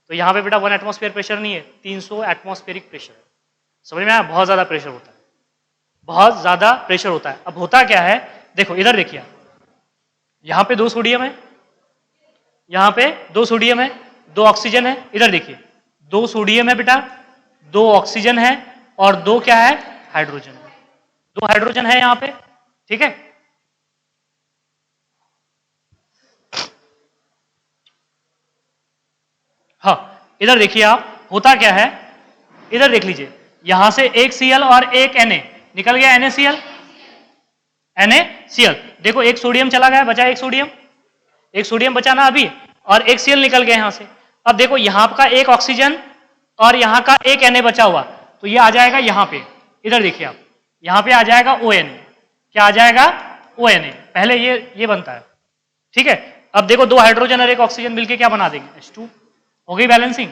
तो यहाँ पे बेटा 1 एटमॉस्फेयर प्रेशर नहीं है, 300 एटमॉस्फेरिक प्रेशर है। समझ में आया? बहुत ज्यादा प्रेशर होता है, बहुत ज्यादा प्रेशर होता है। अब होता क्या है, देखो इधर देखिए, यहां पे 2 सोडियम है, यहां पे 2 सोडियम है, 2 ऑक्सीजन है। इधर देखिए 2 सोडियम है बेटा, 2 ऑक्सीजन है और 2 क्या है? हाइड्रोजन है। 2 हाइड्रोजन है यहां पे, ठीक है। हाँ, इधर देखिए आप, होता क्या है, इधर देख लीजिए, यहां से एक Cl और एक Na निकल गया, NaCl, NaCl। देखो एक सोडियम चला गया, बचा एक सोडियम बचा ना अभी, और एक Cl निकल गया यहां से। अब देखो यहां का एक ऑक्सीजन और यहां का एक Na बचा हुआ, तो ये आ जाएगा यहां पे। इधर देखिए आप, यहां पे आ जाएगा ONA। क्या आ जाएगा? ONA। पहले ये बनता है, ठीक है। अब देखो 2 हाइड्रोजन और एक ऑक्सीजन मिलके क्या बना देंगे? H2। हो गई बैलेंसिंग।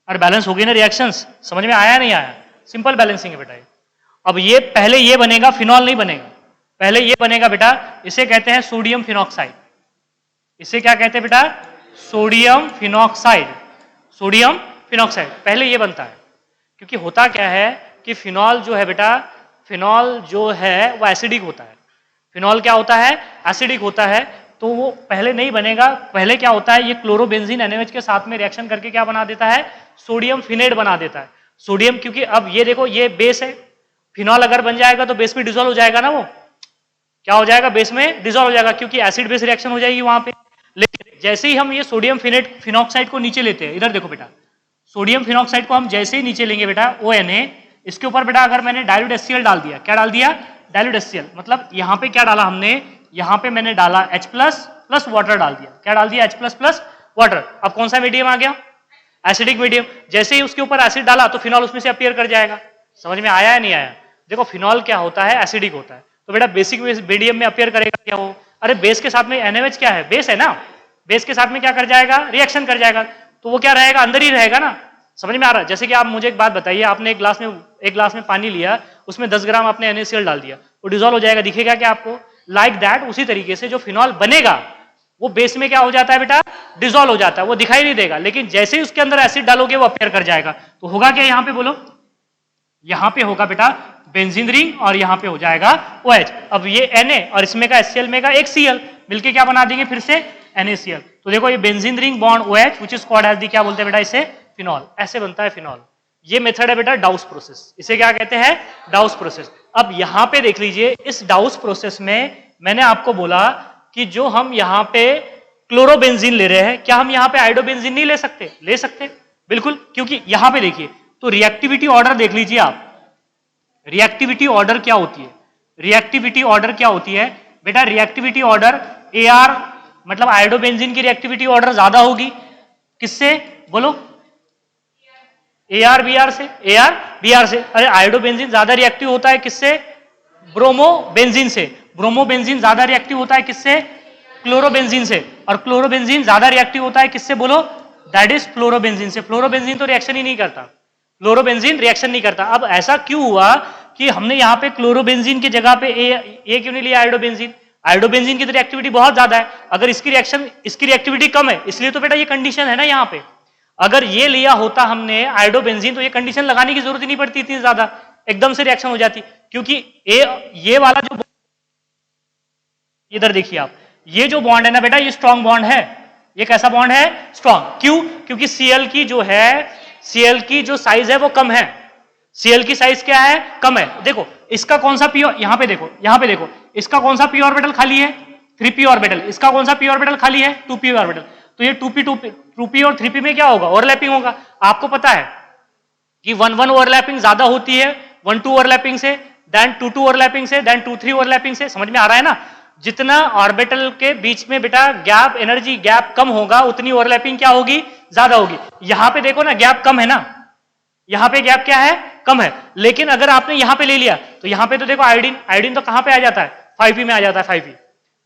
और बैलेंस हो गई ना रिएक्शंस। समझ में आया नहीं आया? सिंपल बैलेंसिंग है बेटा ये। अब ये पहले ये बनेगा, फिनॉल नहीं बनेगा, पहले ये बनेगा बेटा, इसे कहते हैं सोडियम फिनॉक्साइड। इसे क्या कहते हैं बेटा? Sodium phenoxide. सोडियम फिनॉक्साइड पहले ये बनता है। क्योंकि होता क्या है कि फिनॉल जो है बेटा, फिनॉल जो है वो एसिडिक होता है। फिनॉल क्या होता है? एसिडिक होता है, तो वो पहले नहीं बनेगा। पहले क्या होता है, ये क्लोरोबेंजीन NaOH के साथ में रिएक्शन करके क्या बना देता है? सोडियम फिनेट बना देता है। सोडियम, क्योंकि अब ये देखो ये बेस है, फिनॉल अगर बन जाएगा तो बेस में डिसॉल्व हो जाएगा ना, वो क्या हो जाएगा? बेस में डिसॉल्व हो जाएगा, क्योंकि एसिड बेस रिएक्शन हो जाएगी वहां पे। लेकिन जैसे ही हम ये सोडियम फिनॉक्साइड को नीचे लेते हैं, इधर देखो बेटा, सोडियम फिनॉक्साइड को हम जैसे ही नीचे लेंगे बेटा, ONA, इसके ऊपर बेटा अगर मैंने डाइल्यूट HCl डाल दिया, क्या डाल दिया? Dilute HCl। मतलब यहां पे क्या डाला हमने? यहां पे मैंने डाला H प्लस वाटर डाल दिया। क्या डाल दिया? H plus water. अब कौन सा मीडियम आ गया? Acidic medium. जैसे ही उसके ऊपर एसिड डाला तो फिनॉल उसमें से अपीयर कर जाएगा। समझ में आया या नहीं आया? देखो फिनॉल क्या होता है? एसिडिक होता है, तो बेटा बेसिक मीडियम में अपीयर करेगा क्या हो? अरे बेस के साथ में NaOH क्या है? बेस है ना, बेस के साथ में क्या कर जाएगा? रिएक्शन कर जाएगा, तो वो क्या रहेगा? अंदर ही रहेगा ना। समझ में आ रहा है? जैसे कि आप मुझे एक बात बताइए, आपने एक ग्लास में पानी लिया, उसमें 10 ग्राम आपने NaCl डाल दिया, वो डिसॉल्व हो जाएगा, दिखेगा क्या आपको? लाइक दैट, उसी तरीके से जो फिनॉल बनेगा वो बेस में क्या हो जाता है बेटा? डिसॉल्व हो जाता है, वो दिखाई नहीं देगा। लेकिन जैसे ही उसके अंदर एसिड डालोगे वो अपीयर कर जाएगा। तो होगा क्या यहां पे? बोलो, यहां पे होगा बेटा बेंजीन रिंग और यहां पे हो जाएगा OH। अब ये Na और इसमें का HCl में का एक Cl मिलके क्या बना देंगे? फिर से NaCl। तो देखो ये benzene ring bond OH which is called as the, क्या बोलते हैं बेटा इसे? फिनॉल। ऐसे बनता है फिनॉल। ये मेथड है बेटा डाउस प्रोसेस। इसे क्या कहते हैं? डाउस प्रोसेस। अब यहां पे देख लीजिए, इस डाउस प्रोसेस में मैंने आपको बोला कि जो हम यहां पे क्लोरोबेंजीन ले रहे हैं, क्या हम यहां पे आइडोबेंजीन नहीं ले सकते? ले सकते बिल्कुल, क्योंकि यहां पे देखिए, तो रिएक्टिविटी ऑर्डर देख लीजिए आप। रिएक्टिविटी ऑर्डर क्या होती है? रिएक्टिविटी ऑर्डर क्या होती है बेटा? रिएक्टिविटी ऑर्डर AR मतलब आइडोबेंजीन की रिएक्टिविटी ऑर्डर ज्यादा होगी किससे? बोलो, AR BR से। AR BR से। अरे आइडोबेंजीन ज्यादा रिएक्टिव होता है किससे? ब्रोमोबेंजीन से। ब्रोमोबेंजीन ज्यादा रिएक्टिव होता है किससे? क्लोरोबेंजीन से। और क्लोरोबेंजीन ज्यादा रिएक्टिव होता है किससे? बोलो, दैट इज फ्लोरोबेंजीन से। फ्लोरोबेंजीन तो रिएक्शन ही नहीं करता, फ्लोरोबेंजीन रिएक्शन नहीं करता। अब ऐसा क्यों हुआ कि हमने यहां पे क्लोरोबेंजीन की जगह पे ए क्यों नहीं लिया? आइडोबेंजीन। आइडोबेंजीन की तो रिएक्टिविटी बहुत ज्यादा है, अगर इसकी रिएक्टिविटी कम है, इसलिए तो बेटा ये कंडीशन है ना यहाँ पे। अगर ये लिया होता हमने आइडोबेंजीन तो ये कंडीशन लगाने की जरूरत ही नहीं पड़ती इतनी ज्यादा, एकदम से रिएक्शन हो जाती। क्योंकि ये वाला जो, इधर देखिए आप, ये जो बॉन्ड है ना बेटा, ये स्ट्रॉन्ग बॉन्ड है। ये कैसा बॉन्ड है? स्ट्रॉन्ग। क्यों? क्योंकि Cl की जो है, Cl की जो साइज है वो कम है। Cl की साइज क्या है? कम है। देखो इसका कौन सा प्योर, यहां पे देखो, इसका कौन सा पी ऑर्बिटल खाली है? 3p ऑर्बिटल, इसका कौन सा p ऑर्बिटल खाली है? 2p orbital. तो ये 2p और 3p में क्या होगा? ओवरलैपिंग होगा। आपको पता है कि 1-1 ओवरलैपिंग ज्यादा होती है 1-2 ओवरलैपिंग से, देन 2-2 ओवरलैपिंग से, देन 2-3 ओवरलैपिंग से। समझ में आ रहा है ना? जितना ऑर्बिटल के बीच में बेटा गैप, एनर्जी गैप कम होगा, उतनी ओवरलैपिंग क्या होगी? ज्यादा होगी। यहां पे देखो ना गैप कम है ना, यहां पे गैप क्या है? कम है। लेकिन अगर आपने यहां पे ले लिया तो यहां पे तो देखो आयोडीन, आयोडीन तो कहां पे आ जाता है? 5p में आ जाता है।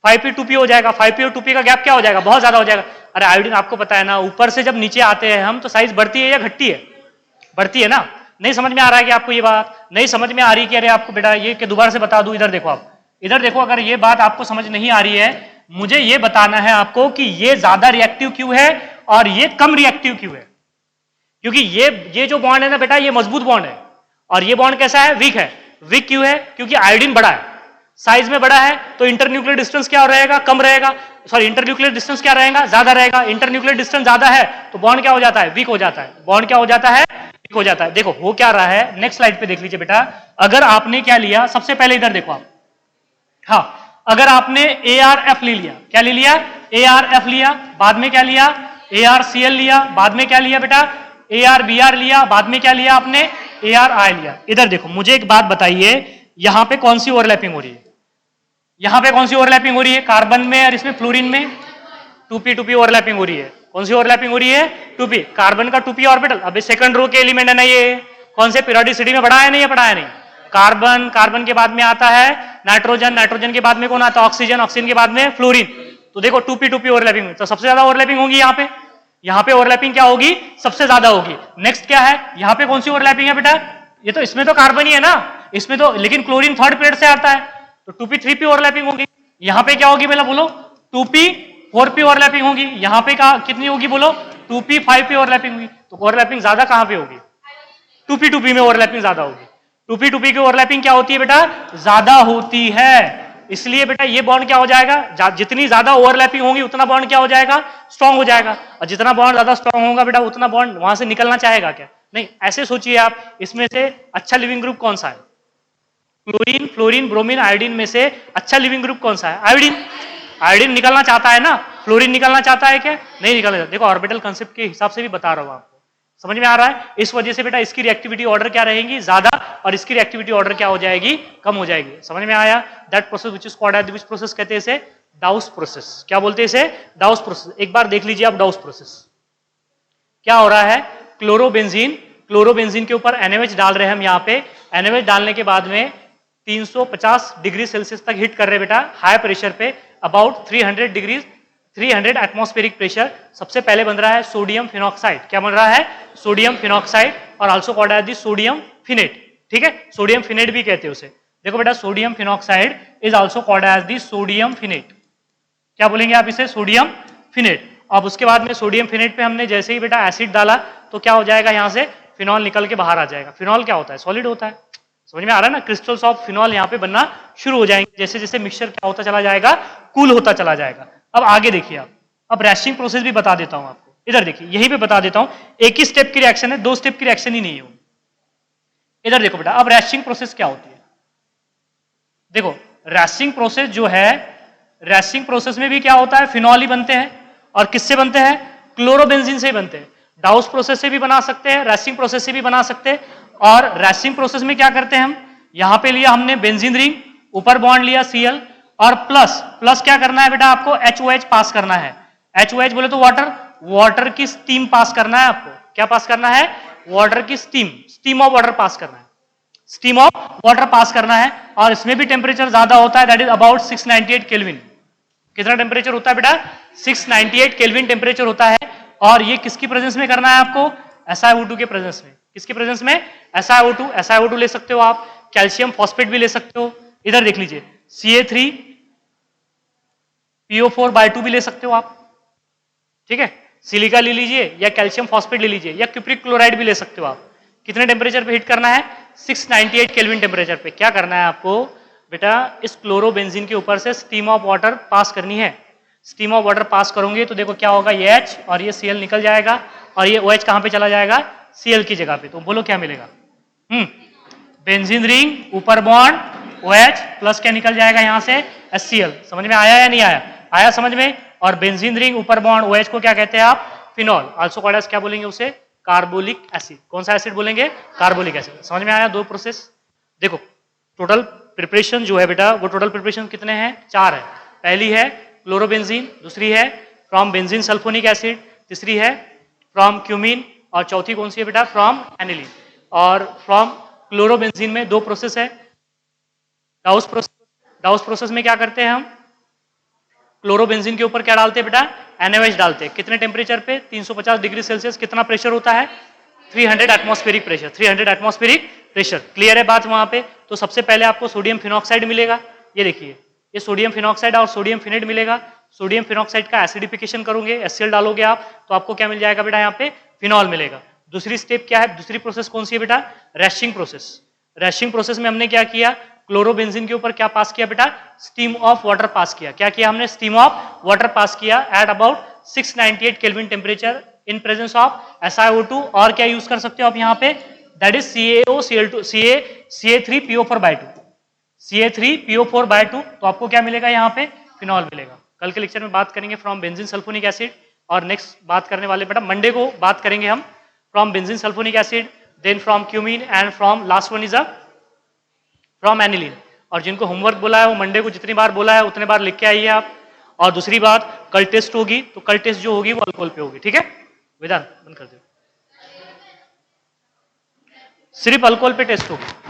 5p 2p हो जाएगा। 5p और 2p का गैप क्या हो जाएगा? बहुत ज्यादा हो जाएगा। अरे आयोडीन आपको पता है ना, ऊपर से जब नीचे आते हैं हम तो साइज बढ़ती है या घटती है? बढ़ती है ना। नहीं समझ में आ रहा है कि आपको ये बात नहीं समझ में आ रही कि अरे आपको बेटा ये कि दोबारा से बता दूं? इधर देखो, आप इधर देखो, अगर ये बात आपको समझ नहीं आ रही है, मुझे ये बताना है आपको कि ये ज्यादा रिएक्टिव क्यों है और ये कम रिएक्टिव क्यों है। क्योंकि ये जो बॉन्ड है ना बेटा, ये मजबूत बॉन्ड है और ये बॉन्ड कैसा है? वीक है। वीक क्यों है? क्योंकि आयोडीन बड़ा है, साइज में बड़ा है, तो इंटरन्यूक्लियर डिस्टेंस क्या रहेगा? कम रहेगा। सॉरी, इंटरन्यूक्लियर डिस्टेंस क्या रहेगा? ज्यादा रहेगा। इंटरन्यूक्लियर डिस्टेंस ज्यादा है तो बॉन्ड क्या हो जाता है? वीक हो जाता है। बॉन्ड क्या हो जाता है? वीक हो जाता है। देखो हो क्या रहा है, नेक्स्ट स्लाइड पे देख लीजिए बेटा। अगर आपने क्या लिया, सबसे पहले इधर देखो आप, हाँ, अगर आपने ArF ले लिया, क्या ले लिया? ArF लिया, बाद में क्या लिया? ArCl लिया, बाद में क्या लिया बेटा? ArBr लिया, बाद में क्या लिया आपने? ArI लिया। इधर देखो, मुझे एक बात बताइए, यहां पे कौन सी ओवरलैपिंग हो रही है? यहां पे कौन सी ओवरलैपिंग हो रही है? कार्बन में और इसमें फ्लोरीन में 2p ओवरलैपिंग हो रही है। कौन सी ओवरलैपिंग हो रही है? 2p। कार्बन का 2p ऑर्बिटल, अबे सेकंड रो के एलिमेंट है ना ये। कौन से पीरियोडिसिटी में पढ़ा है? नहीं पढ़ा है? नहीं। कार्बन, कार्बन के बाद में आता है नाइट्रोजन, नाइट्रोजन के बाद में कौन आता है? ऑक्सीजन, ऑक्सीजन के बाद में फ्लोरीन। तो देखो 2p ओवरलैपिंग, तो सबसे ज्यादा ओवरलैपिंग होगी यहाँ पे। यहाँ पे ओवरलैपिंग क्या होगी? सबसे ज्यादा होगी। नेक्स्ट क्या है? यहाँ पे कौन सी ओवरलैपिंग है बेटा? ये तो इसमें तो कार्बन ही है ना, इसमें तो, लेकिन क्लोरीन थर्ड पीरियड से आता है तो 2p 3p ओवरलैपिंग होगी। यहाँ पे क्या होगी बेटा? बोलो 2p 4p ओवरलैपिंग होगी। यहाँ पे कितनी होगी? बोलो 2p 5p ओवरलैपिंग होगी। तो ओवरलैपिंग ज्यादा कहां पे होगी? 2p में ओवरलैपिंग ज्यादा होगी। 2p की ओवरलैपिंग क्या होती है बेटा? ज्यादा होती है। इसलिए बेटा ये बॉन्ड क्या हो जाएगा? जितनी ज्यादा ओवरलैपिंग होगी उतना बॉन्ड क्या हो जाएगा? स्ट्रांग हो जाएगा। और जितना बॉन्ड ज्यादा स्ट्रांग होगा बेटा, उतना बॉन्ड वहां से निकलना चाहेगा क्या? नहीं। ऐसे सोचिए आप, इसमें से अच्छा लिविंग ग्रुप कौन सा है? क्लोरीन, फ्लोरीन, ब्रोमीन, आयोडीन में से अच्छा लिविंग ग्रुप कौन सा है? आयोडीन। आयोडीन निकलना चाहता है ना, फ्लोरीन निकलना चाहता है क्या? नहीं निकलना चाहता। देखो ऑर्बिटल कंसेप्ट के हिसाब से भी बता रहा हूं आपको, समझ में आ रहा है? इस वजह से बेटा इसकी रिएक्टिविटी ऑर्डर क्या रहेगी? ज्यादा, और इसकी रिएक्टिविटी ऑर्डर क्या हो जाएगी? कम हो जाएगी। समझ में आया? That process which is called as which process कहते हैं इसे? Dow's process. क्या बोलते हैं इसे? Dow's process. एक बार देख लीजिए आप डाउस प्रोसेस क्या हो रहा है। क्लोरोबेंजीन, क्लोरोबेंजीन के ऊपर NaOH डाल रहे हैं हम। यहाँ पे NaOH डालने के बाद में 350 डिग्री सेल्सियस तक हीट कर रहे हैं बेटा, हाई प्रेशर पे, अबाउट 300 एटमॉस्फेरिक प्रेशर। सबसे पहले बन रहा है सोडियम फिनॉक्साइड। क्या बन रहा है? सोडियम फिनॉक्साइड, और also called as the sodium phenate. ठीक है, सोडियम फिनेट भी कहते हैं उसे। देखो बेटा, sodium phenoxide is also called as the sodium phenate. क्या बोलेंगे आप इसे? Sodium phenate. अब उसके बाद में सोडियम फिनेट पे हमने जैसे ही बेटा एसिड डाला तो क्या हो जाएगा? यहाँ से फिनॉल निकल के बाहर आ जाएगा। फिनॉल क्या होता है? सॉलिड होता है। समझ में आ रहा है ना? क्रिस्टल्स ऑफ फिनॉल यहाँ पे बनना शुरू हो जाएंगे जैसे जैसे मिक्सचर क्या होता चला जाएगा? कूल होता चला जाएगा। अब आगे देखिए आप, अब रैशिंग प्रोसेस भी बता देता हूं आपको। इधर देखिए, यहीं पे बता देता हूं। एक ही स्टेप की रिएक्शन है, 2 स्टेप की रिएक्शन ही नहीं है। इधर देखो बेटा, अब रैशिंग प्रोसेस क्या होती है? देखो रैशिंग प्रोसेस जो है, रैशिंग प्रोसेस में भी क्या होता है? फिनॉल ही बनते हैं। और किससे बनते हैं? क्लोरोबेंजीन से ही बनते हैं। डाउस प्रोसेस से भी बना सकते हैं, रैशिंग प्रोसेस से भी बना सकते हैं। और रैशिंग प्रोसेस में क्या करते हैं हम? यहां पे लिया हमने बेंजीन रिंग, ऊपर बॉन्ड लिया Cl, और प्लस क्या करना है बेटा? आपको HOH पास करना है। HOH बोले तो वाटर, वाटर की स्टीम पास करना है आपको। क्या पास करना है? वाटर की स्टीम, स्टीम ऑफ वाटर पास करना है। स्टीम ऑफ वाटर पास करना है। और इसमें भी टेम्परेचर ज्यादा होता है, दैट इज अबाउट 698 केल्विन। कितना टेम्परेचर होता है बेटा? 698 केल्विन टेम्परेचर होता है। और ये किसकी प्रेजेंस में करना है आपको? SiO2 के प्रेजेंस में। किसकी प्रेजेंस में? SiO2। SiO2 ले सकते हो आप, कैल्शियम फॉस्फेट भी ले सकते हो। इधर देख लीजिए, CA3PO4/2 भी ले सकते हो आप। ठीक है, सिलिका ले लीजिए या कैल्शियम फॉस्फेट ले लीजिए या क्यूप्रिक क्लोराइड भी ले सकते हो आप। कितने टेम्परेचर पे हीट करना है? 698 केल्विन टेम्परेचर पे। क्या करना है आपको बेटा? इस क्लोरोबेंजीन के ऊपर से स्टीम ऑफ वाटर पास करनी है। स्टीम ऑफ वाटर पास करोगे तो देखो क्या होगा? ये H और ये Cl निकल जाएगा, और ये OH कहां पे चला जाएगा? Cl की जगह पे। तो बोलो क्या मिलेगा? बेंजीन रिंग, ऊपर बॉन्ड, OH प्लस क्या निकल जाएगा यहाँ से HCl। समझ में आया या नहीं आया? आया समझ में। और बेंजीन रिंग ऊपर बॉन्ड OH को क्या कहते हैं आप? फिनॉल। आल्सो कॉल्ड एज क्या बोलेंगे उसे? Carbolic acid. कौन सा एसिड बोलेंगे? Carbolic acid. समझ में आया? दो प्रोसेस। देखो टोटल प्रिपरेशन जो है बेटा, वो टोटल प्रिपरेशन कितने हैं? 4 है। पहली है क्लोरोबेंजीन, दूसरी है फ्रॉम बेंजीन सल्फोनिक एसिड, तीसरी है फ्रॉम क्यूमीन, और चौथी कौन सी है बेटा? From aniline. और फ्रॉम क्लोरोबेंजीन में 2 प्रोसेस है। डाउस प्रोसेस। डाउस प्रोसेस में क्या करते हैं हम? क्लोरोबेंजीन के ऊपर क्या डालते हैं बेटा? NaOH डालते हैं। कितने टेम्परेचर पे? 350 डिग्री सेल्सियस। कितना प्रेशर होता है? 300 atmospheric pressure. 300 atmospheric pressure. Clear है बात वहां पे? तो सबसे पहले आपको सोडियम फिनॉक्साइड मिलेगा। ये देखिए, ये सोडियम फिनॉक्साइड और सोडियम फिनेट मिलेगा। सोडियम फिनॉक्साइड का एसिडिफिकेशन करोगे, HCl डालोगे आप, तो आपको क्या मिल जाएगा बेटा? यहाँ पे फिनॉल मिलेगा। दूसरी स्टेप क्या है? दूसरी प्रोसेस कौन सी है बेटा? रैशिंग प्रोसेस। रैशिंग प्रोसेस में हमने क्या किया? क्लोरोबेंजीन के ऊपर क्या पास किया बेटा? स्टीम ऑफ वाटर पास किया। क्या किया हमने? स्टीम ऑफ वाटर पास किया at about 698 kelvin temperature in presence of SiO2। और क्या यूज कर सकते हो आप यहाँ पे? That is CaOCl2 CA3PO4/2 CA3PO4/2। तो आपको क्या मिलेगा यहाँ पे? फिनॉल मिलेगा। कल के लेक्चर में बात करेंगे फ्रॉम बेंजीन सल्फोनिक एसिड, और नेक्स्ट बात करने वाले बेटा मंडे को बात करेंगे हम from benzene sulphonic acid, then from cumene and from last one is from aniline. और जिनको होमवर्क बोला है वो मंडे को जितनी बार बोला है उतने बार लिख के आइए आप। और दूसरी बात, कल टेस्ट होगी, तो कल टेस्ट जो होगी वो अल्कोहल पे होगी। ठीक है? वेदांत बंद कर दो। सिर्फ अल्कोहल पे टेस्ट होगी।